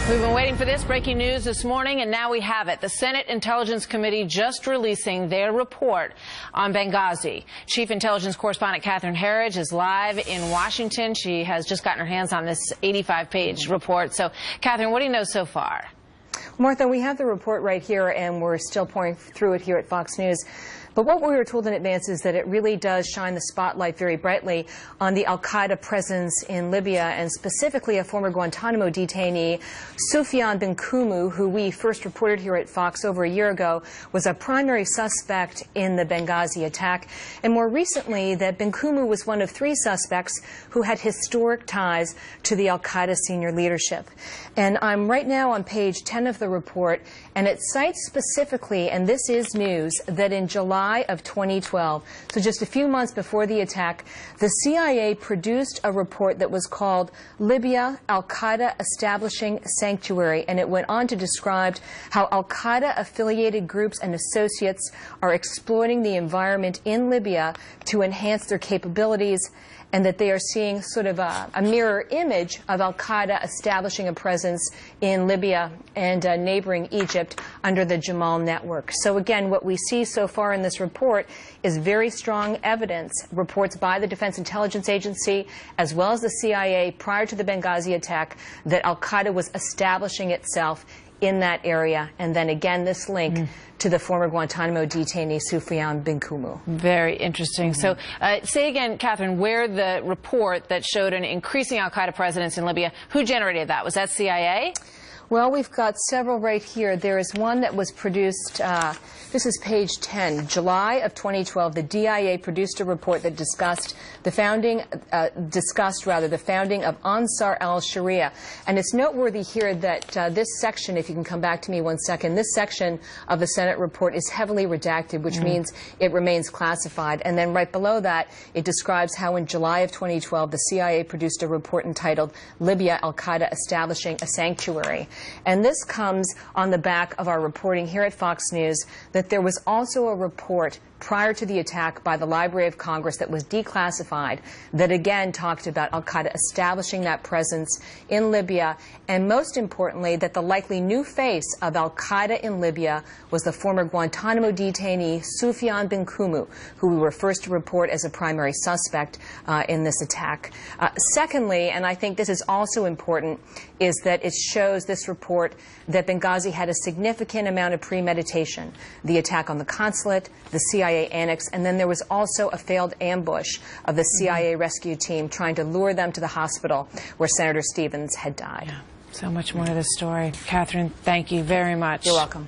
We've been waiting for this breaking news this morning, and now we have it. The Senate Intelligence Committee just releasing their report on Benghazi. Chief Intelligence Correspondent Catherine Herridge is live in Washington. She has just gotten her hands on this 85-page report. So, Catherine, what do you know so far? Martha, we have the report right here, and we're still pouring through it here at Fox News. But what we were told in advance is that it really does shine the spotlight very brightly on the al-Qaeda presence in Libya, and specifically a former Guantanamo detainee, Sufyan bin Kumu, who we first reported here at Fox over a year ago, was a primary suspect in the Benghazi attack. And more recently, that bin Kumu was one of 3 suspects who had historic ties to the al-Qaeda senior leadership. And I'm right now on page 10 of the report, and it cites specifically, and this is news, that in July of 2012, so just a few months before the attack, the CIA produced a report that was called Libya, Al-Qaeda Establishing Sanctuary, and it went on to describe how Al-Qaeda affiliated groups and associates are exploiting the environment in Libya to enhance their capabilities, and that they are seeing sort of a mirror image of Al-Qaeda establishing a presence in Libya and neighboring Egypt under the Jamal network. So again, what we see so far in this report is very strong evidence, reports by the Defense Intelligence Agency as well as the CIA prior to the Benghazi attack, that Al-Qaeda was establishing itself in that area, and then again this link to the former Guantanamo detainee Sufyan bin Kumu. Very interesting. So say again, Catherine, where the report that showed an increasing al-Qaeda presence in Libya, who generated that? Was that CIA? Well, we've got several right here. There is one that was produced, this is page 10. July of 2012, the DIA produced a report that discussed the founding, the founding of Ansar al-Sharia. And it's noteworthy here that this section, if you can come back to me one second, this section of the Senate report is heavily redacted, which means it remains classified. And then right below that, it describes how in July of 2012, the CIA produced a report entitled Libya, Al-Qaeda Establishing a Sanctuary. And this comes on the back of our reporting here at Fox News that there was also a report prior to the attack by the Library of Congress that was declassified that again talked about al-Qaeda establishing that presence in Libya, and most importantly that the likely new face of al-Qaeda in Libya was the former Guantanamo detainee Sufyan bin Kumu, who we were first to report as a primary suspect in this attack. Secondly, and I think this is also important, is that it shows, this report, that Benghazi had a significant amount of premeditation. The attack on the consulate, the CIA annex, and then there was also a failed ambush of the CIA rescue team trying to lure them to the hospital where Senator Stevens had died. Yeah. So much more to this story. Catherine, thank you very much. You're welcome.